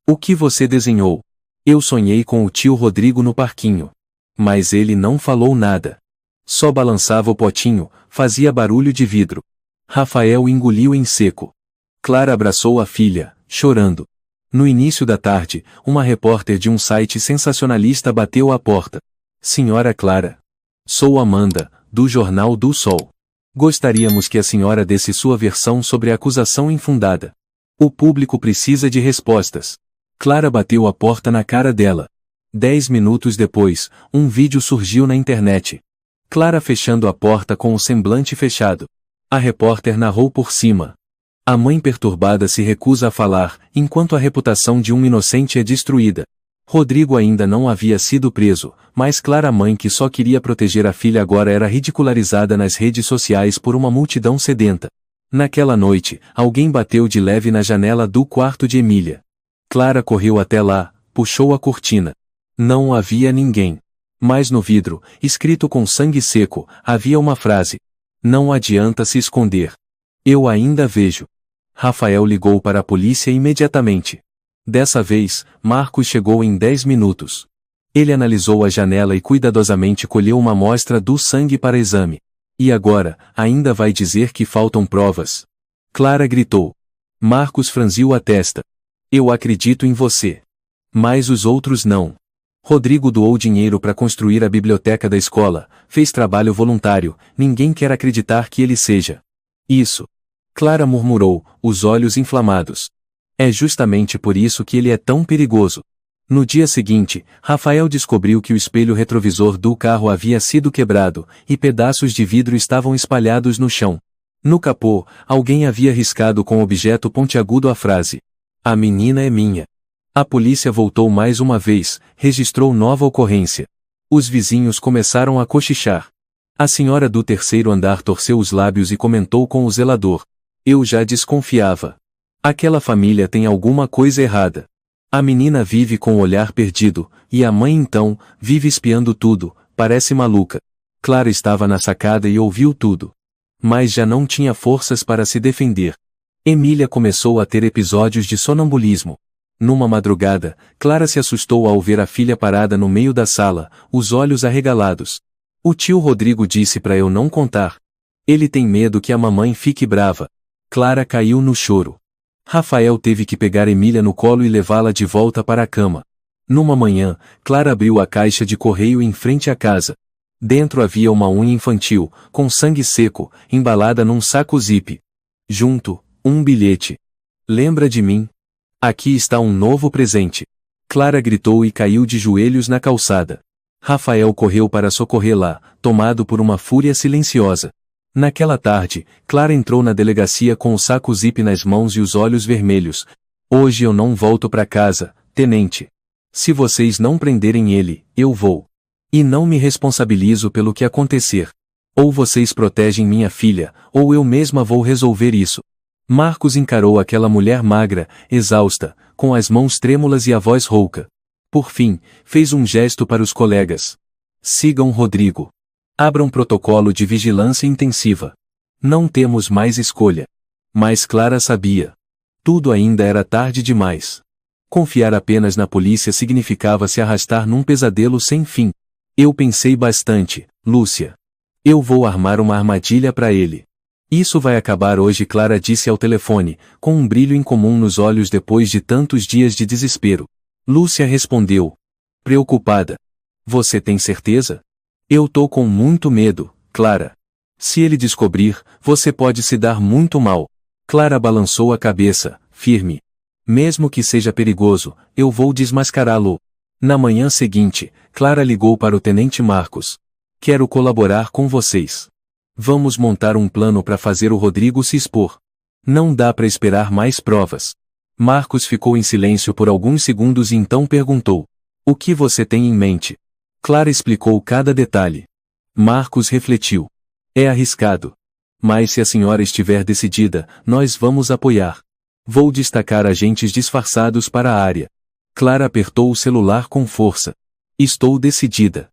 O que você desenhou?" "Eu sonhei com o tio Rodrigo no parquinho. Mas ele não falou nada. Só balançava o potinho, fazia barulho de vidro." Rafael engoliu em seco. Clara abraçou a filha, chorando. No início da tarde, uma repórter de um site sensacionalista bateu à porta. "Senhora Clara. Sou Amanda, do Jornal do Sol. Gostaríamos que a senhora desse sua versão sobre a acusação infundada. O público precisa de respostas." Clara bateu a porta na cara dela. 10 minutos depois, um vídeo surgiu na internet. Clara fechando a porta com o semblante fechado. A repórter narrou por cima. A mãe perturbada se recusa a falar, enquanto a reputação de um inocente é destruída. Rodrigo ainda não havia sido preso, mas Clara, mãe que só queria proteger a filha, agora era ridicularizada nas redes sociais por uma multidão sedenta. Naquela noite, alguém bateu de leve na janela do quarto de Emília. Clara correu até lá, puxou a cortina. Não havia ninguém. Mas no vidro, escrito com sangue seco, havia uma frase: "Não adianta se esconder. Eu ainda vejo." Rafael ligou para a polícia imediatamente. Dessa vez, Marcos chegou em 10 minutos. Ele analisou a janela e cuidadosamente colheu uma amostra do sangue para exame. "E agora, ainda vai dizer que faltam provas?" Clara gritou. Marcos franziu a testa. "Eu acredito em você. Mas os outros não." Rodrigo doou dinheiro para construir a biblioteca da escola, fez trabalho voluntário, ninguém quer acreditar que ele seja isso. Clara murmurou, os olhos inflamados. "É justamente por isso que ele é tão perigoso." No dia seguinte, Rafael descobriu que o espelho retrovisor do carro havia sido quebrado, e pedaços de vidro estavam espalhados no chão. No capô, alguém havia riscado com objeto pontiagudo a frase: "A menina é minha." A polícia voltou mais uma vez, registrou nova ocorrência. Os vizinhos começaram a cochichar. A senhora do terceiro andar torceu os lábios e comentou com o zelador: "Eu já desconfiava. Aquela família tem alguma coisa errada. A menina vive com o olhar perdido, e a mãe então, vive espiando tudo, parece maluca." Clara estava na sacada e ouviu tudo. Mas já não tinha forças para se defender. Emília começou a ter episódios de sonambulismo. Numa madrugada, Clara se assustou ao ver a filha parada no meio da sala, os olhos arregalados. O tio Rodrigo disse para eu não contar. Ele tem medo que a mamãe fique brava. Clara caiu no choro. Rafael teve que pegar Emília no colo e levá-la de volta para a cama. Numa manhã, Clara abriu a caixa de correio em frente à casa. Dentro havia uma unha infantil, com sangue seco, embalada num saco zip. Junto, um bilhete. Lembra de mim? Aqui está um novo presente. Clara gritou e caiu de joelhos na calçada. Rafael correu para socorrê-la, tomado por uma fúria silenciosa. Naquela tarde, Clara entrou na delegacia com o saco zip nas mãos e os olhos vermelhos. Hoje eu não volto para casa, tenente. Se vocês não prenderem ele, eu vou. E não me responsabilizo pelo que acontecer. Ou vocês protegem minha filha, ou eu mesma vou resolver isso. Marcos encarou aquela mulher magra, exausta, com as mãos trêmulas e a voz rouca. Por fim, fez um gesto para os colegas. Sigam Rodrigo. Abram protocolo de vigilância intensiva. Não temos mais escolha. Mas Clara sabia. Tudo ainda era tarde demais. Confiar apenas na polícia significava se arrastar num pesadelo sem fim. Eu pensei bastante, Lúcia. Eu vou armar uma armadilha para ele. Isso vai acabar hoje, Clara disse ao telefone, com um brilho incomum nos olhos depois de tantos dias de desespero. Lúcia respondeu, preocupada. Você tem certeza? Eu tô com muito medo, Clara. Se ele descobrir, você pode se dar muito mal. Clara balançou a cabeça, firme. Mesmo que seja perigoso, eu vou desmascará-lo. Na manhã seguinte, Clara ligou para o tenente Marcos. Quero colaborar com vocês. Vamos montar um plano para fazer o Rodrigo se expor. Não dá para esperar mais provas. Marcos ficou em silêncio por alguns segundos e então perguntou. O que você tem em mente? Clara explicou cada detalhe. Marcos refletiu. É arriscado. Mas se a senhora estiver decidida, nós vamos apoiar. Vou destacar agentes disfarçados para a área. Clara apertou o celular com força. Estou decidida.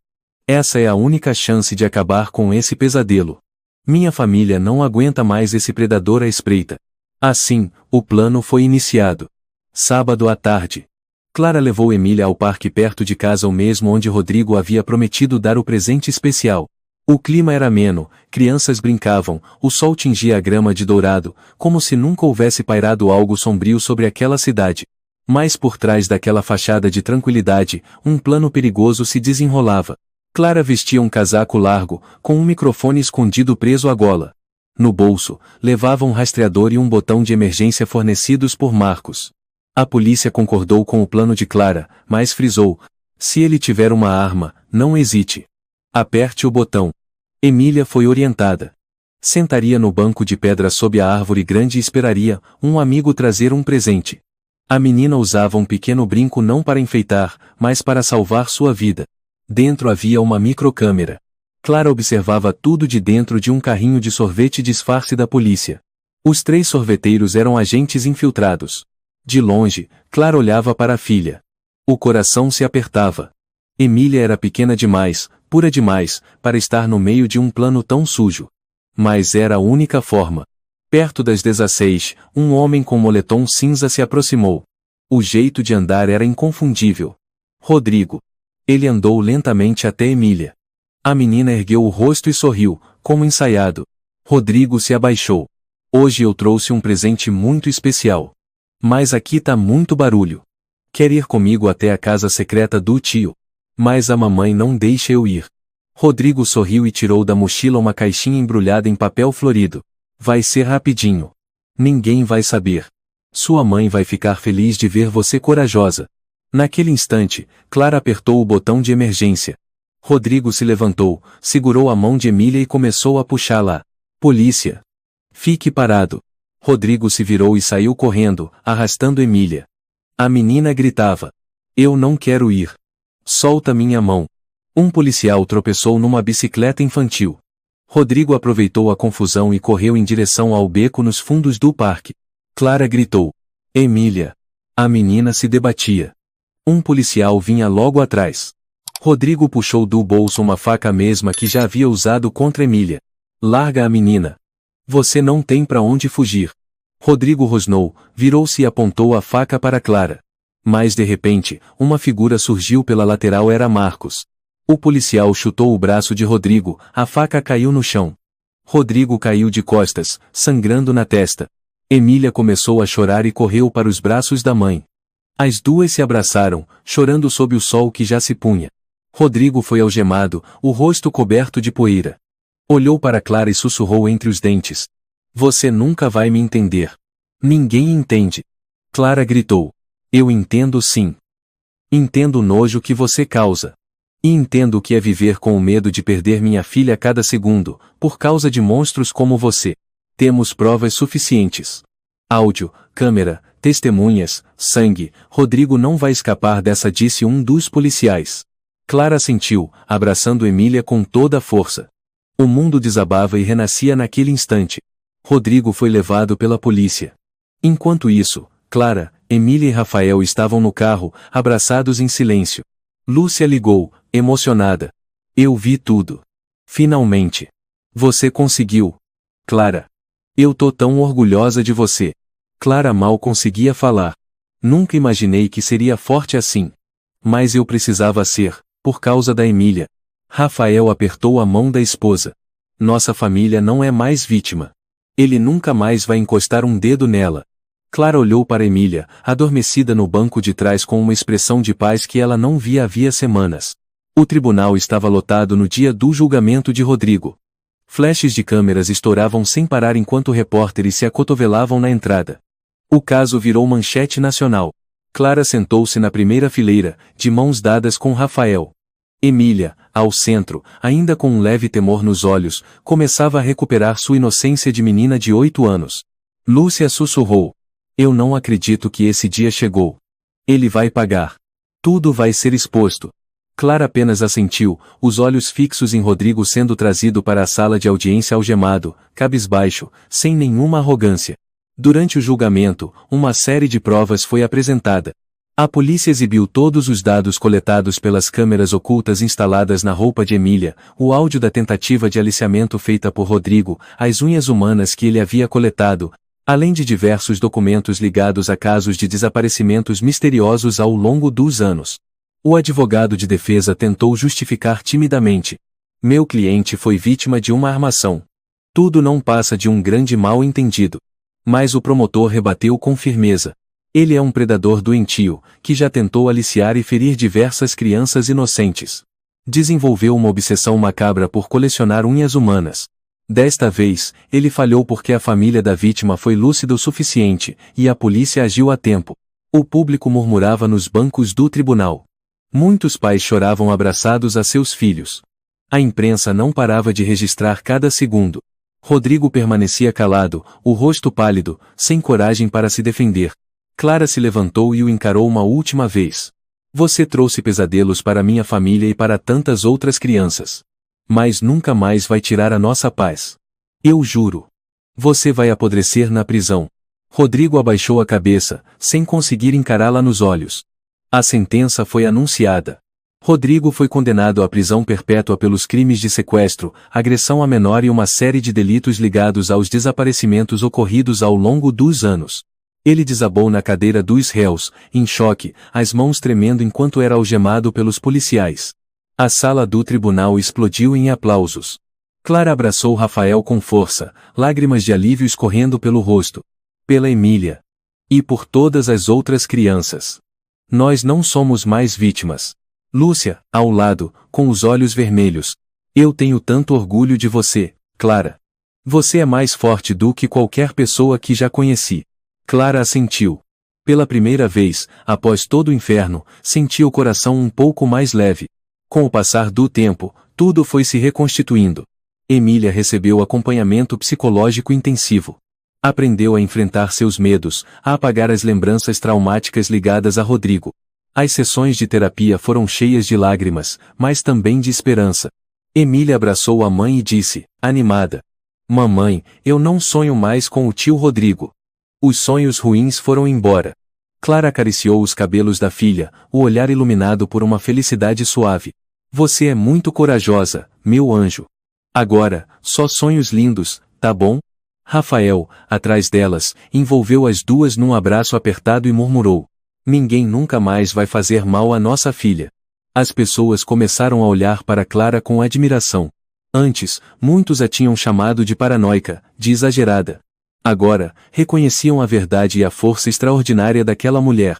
Essa é a única chance de acabar com esse pesadelo. Minha família não aguenta mais esse predador à espreita. Assim, o plano foi iniciado. Sábado à tarde. Clara levou Emília ao parque perto de casa, o mesmo onde Rodrigo havia prometido dar o presente especial. O clima era ameno, crianças brincavam, o sol tingia a grama de dourado, como se nunca houvesse pairado algo sombrio sobre aquela cidade. Mas por trás daquela fachada de tranquilidade, um plano perigoso se desenrolava. Clara vestia um casaco largo, com um microfone escondido preso à gola. No bolso, levava um rastreador e um botão de emergência fornecidos por Marcos. A polícia concordou com o plano de Clara, mas frisou: se ele tiver uma arma, não hesite. Aperte o botão. Emília foi orientada. Sentaria no banco de pedra sob a árvore grande e esperaria um amigo trazer um presente. A menina usava um pequeno brinco não para enfeitar, mas para salvar sua vida. Dentro havia uma microcâmera. Clara observava tudo de dentro de um carrinho de sorvete disfarce da polícia. Os 3 sorveteiros eram agentes infiltrados. De longe, Clara olhava para a filha. O coração se apertava. Emília era pequena demais, pura demais, para estar no meio de um plano tão sujo. Mas era a única forma. Perto das 16, um homem com moletom cinza se aproximou. O jeito de andar era inconfundível. Rodrigo. Ele andou lentamente até Emília. A menina ergueu o rosto e sorriu, como ensaiado. Rodrigo se abaixou. Hoje eu trouxe um presente muito especial. Mas aqui tá muito barulho. Quer ir comigo até a casa secreta do tio? Mas a mamãe não deixa eu ir. Rodrigo sorriu e tirou da mochila uma caixinha embrulhada em papel florido. Vai ser rapidinho. Ninguém vai saber. Sua mãe vai ficar feliz de ver você corajosa. Naquele instante, Clara apertou o botão de emergência. Rodrigo se levantou, segurou a mão de Emília e começou a puxá-la. Polícia! Fique parado! Rodrigo se virou e saiu correndo, arrastando Emília. A menina gritava. Eu não quero ir. Solta minha mão. Um policial tropeçou numa bicicleta infantil. Rodrigo aproveitou a confusão e correu em direção ao beco nos fundos do parque. Clara gritou. Emília! A menina se debatia. Um policial vinha logo atrás. Rodrigo puxou do bolso uma faca mesma que já havia usado contra Emília. Larga a menina. Você não tem para onde fugir. Rodrigo rosnou, virou-se e apontou a faca para Clara. Mas de repente, uma figura surgiu pela lateral. Era Marcos. O policial chutou o braço de Rodrigo, a faca caiu no chão. Rodrigo caiu de costas, sangrando na testa. Emília começou a chorar e correu para os braços da mãe. As duas se abraçaram, chorando sob o sol que já se punha. Rodrigo foi algemado, o rosto coberto de poeira. Olhou para Clara e sussurrou entre os dentes: "Você nunca vai me entender. Ninguém entende." Clara gritou: "Eu entendo sim. Entendo o nojo que você causa. E entendo o que é viver com o medo de perder minha filha a cada segundo, por causa de monstros como você. Temos provas suficientes. Áudio, câmera, testemunhas, sangue. Rodrigo não vai escapar dessa", disse um dos policiais. Clara assentiu, abraçando Emília com toda a força. O mundo desabava e renascia naquele instante. Rodrigo foi levado pela polícia. Enquanto isso, Clara, Emília e Rafael estavam no carro, abraçados em silêncio. Lúcia ligou, emocionada. "Eu vi tudo. Finalmente. Você conseguiu. Clara. Eu tô tão orgulhosa de você." Clara mal conseguia falar. "Nunca imaginei que seria forte assim. Mas eu precisava ser, por causa da Emília." Rafael apertou a mão da esposa. "Nossa família não é mais vítima. Ele nunca mais vai encostar um dedo nela." Clara olhou para Emília, adormecida no banco de trás com uma expressão de paz que ela não via havia semanas. O tribunal estava lotado no dia do julgamento de Rodrigo. Flashes de câmeras estouravam sem parar enquanto repórteres se acotovelavam na entrada. O caso virou manchete nacional. Clara sentou-se na primeira fileira, de mãos dadas com Rafael. Emília, ao centro, ainda com um leve temor nos olhos, começava a recuperar sua inocência de menina de 8 anos. Lúcia sussurrou: "Eu não acredito que esse dia chegou. Ele vai pagar. Tudo vai ser exposto." Clara apenas assentiu, os olhos fixos em Rodrigo sendo trazido para a sala de audiência algemado, cabisbaixo, sem nenhuma arrogância. Durante o julgamento, uma série de provas foi apresentada. A polícia exibiu todos os dados coletados pelas câmeras ocultas instaladas na roupa de Emília, o áudio da tentativa de aliciamento feita por Rodrigo, as unhas humanas que ele havia coletado, além de diversos documentos ligados a casos de desaparecimentos misteriosos ao longo dos anos. O advogado de defesa tentou justificar timidamente: "Meu cliente foi vítima de uma armação. Tudo não passa de um grande mal-entendido." Mas o promotor rebateu com firmeza: "Ele é um predador doentio, que já tentou aliciar e ferir diversas crianças inocentes. Desenvolveu uma obsessão macabra por colecionar unhas humanas. Desta vez, ele falhou porque a família da vítima foi lúcida o suficiente, e a polícia agiu a tempo." O público murmurava nos bancos do tribunal. Muitos pais choravam abraçados a seus filhos. A imprensa não parava de registrar cada segundo. Rodrigo permanecia calado, o rosto pálido, sem coragem para se defender. Clara se levantou e o encarou uma última vez. "Você trouxe pesadelos para minha família e para tantas outras crianças. Mas nunca mais vai tirar a nossa paz. Eu juro. Você vai apodrecer na prisão." Rodrigo abaixou a cabeça, sem conseguir encará-la nos olhos. A sentença foi anunciada. Rodrigo foi condenado à prisão perpétua pelos crimes de sequestro, agressão a menor e uma série de delitos ligados aos desaparecimentos ocorridos ao longo dos anos. Ele desabou na cadeira dos réus, em choque, as mãos tremendo enquanto era algemado pelos policiais. A sala do tribunal explodiu em aplausos. Clara abraçou Rafael com força, lágrimas de alívio escorrendo pelo rosto. Pela Emília. E por todas as outras crianças. Nós não somos mais vítimas. Lúcia, ao lado, com os olhos vermelhos. Eu tenho tanto orgulho de você, Clara. Você é mais forte do que qualquer pessoa que já conheci. Clara assentiu. Pela primeira vez, após todo o inferno, sentia o coração um pouco mais leve. Com o passar do tempo, tudo foi se reconstituindo. Emília recebeu acompanhamento psicológico intensivo. Aprendeu a enfrentar seus medos, a apagar as lembranças traumáticas ligadas a Rodrigo. As sessões de terapia foram cheias de lágrimas, mas também de esperança. Emília abraçou a mãe e disse, animada: Mamãe, eu não sonho mais com o tio Rodrigo. Os sonhos ruins foram embora. Clara acariciou os cabelos da filha, o olhar iluminado por uma felicidade suave. Você é muito corajosa, meu anjo. Agora, só sonhos lindos, tá bom? Rafael, atrás delas, envolveu as duas num abraço apertado e murmurou: "Ninguém nunca mais vai fazer mal à nossa filha." As pessoas começaram a olhar para Clara com admiração. Antes, muitos a tinham chamado de paranoica, de exagerada. Agora, reconheciam a verdade e a força extraordinária daquela mulher.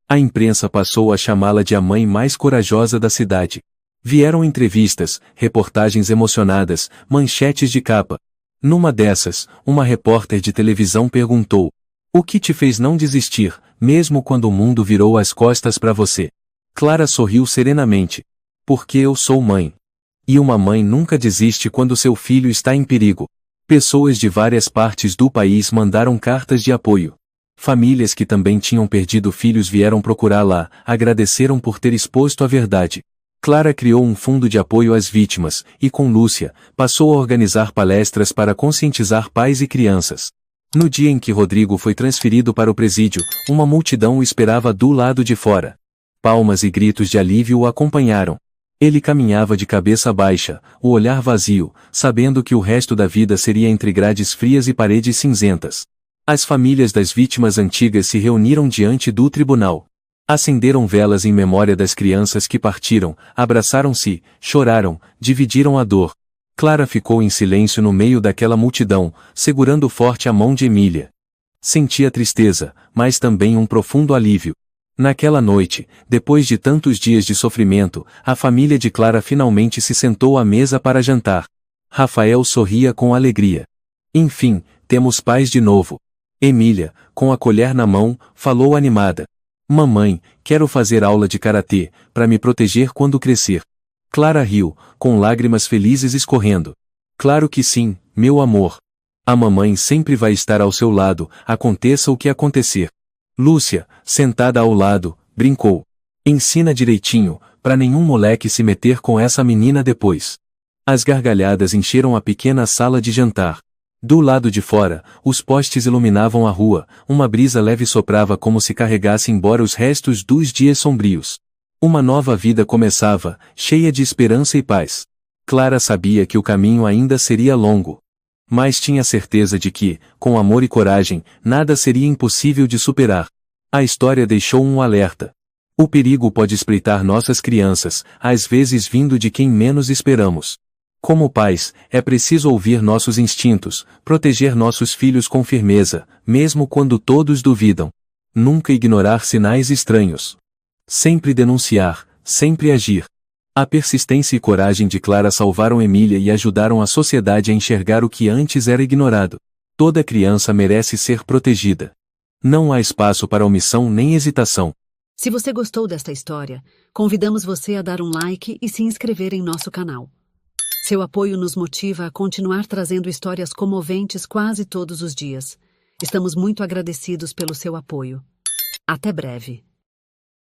A imprensa passou a chamá-la de a mãe mais corajosa da cidade. Vieram entrevistas, reportagens emocionadas, manchetes de capa. Numa dessas, uma repórter de televisão perguntou: "O que te fez não desistir, mesmo quando o mundo virou as costas para você?" Clara sorriu serenamente. "Porque eu sou mãe. E uma mãe nunca desiste quando seu filho está em perigo." Pessoas de várias partes do país mandaram cartas de apoio. Famílias que também tinham perdido filhos vieram procurá-la, agradeceram por ter exposto a verdade. Clara criou um fundo de apoio às vítimas, e com Lúcia, passou a organizar palestras para conscientizar pais e crianças. No dia em que Rodrigo foi transferido para o presídio, uma multidão o esperava do lado de fora. Palmas e gritos de alívio o acompanharam. Ele caminhava de cabeça baixa, o olhar vazio, sabendo que o resto da vida seria entre grades frias e paredes cinzentas. As famílias das vítimas antigas se reuniram diante do tribunal. Acenderam velas em memória das crianças que partiram, abraçaram-se, choraram, dividiram a dor. Clara ficou em silêncio no meio daquela multidão, segurando forte a mão de Emília. Sentia tristeza, mas também um profundo alívio. Naquela noite, depois de tantos dias de sofrimento, a família de Clara finalmente se sentou à mesa para jantar. Rafael sorria com alegria. "Enfim, temos paz de novo." Emília, com a colher na mão, falou animada: "Mamãe, quero fazer aula de karatê, para me proteger quando crescer." Clara riu, com lágrimas felizes escorrendo. "Claro que sim, meu amor. A mamãe sempre vai estar ao seu lado, aconteça o que acontecer." Lúcia, sentada ao lado, brincou: "Ensina direitinho, para nenhum moleque se meter com essa menina depois." As gargalhadas encheram a pequena sala de jantar. Do lado de fora, os postes iluminavam a rua, uma brisa leve soprava como se carregasse embora os restos dos dias sombrios. Uma nova vida começava, cheia de esperança e paz. Clara sabia que o caminho ainda seria longo. Mas tinha certeza de que, com amor e coragem, nada seria impossível de superar. A história deixou um alerta. O perigo pode espreitar nossas crianças, às vezes vindo de quem menos esperamos. Como pais, é preciso ouvir nossos instintos, proteger nossos filhos com firmeza, mesmo quando todos duvidam. Nunca ignorar sinais estranhos. Sempre denunciar, sempre agir. A persistência e coragem de Clara salvaram Emília e ajudaram a sociedade a enxergar o que antes era ignorado. Toda criança merece ser protegida. Não há espaço para omissão nem hesitação. Se você gostou desta história, convidamos você a dar um like e se inscrever em nosso canal. Seu apoio nos motiva a continuar trazendo histórias comoventes quase todos os dias. Estamos muito agradecidos pelo seu apoio. Até breve.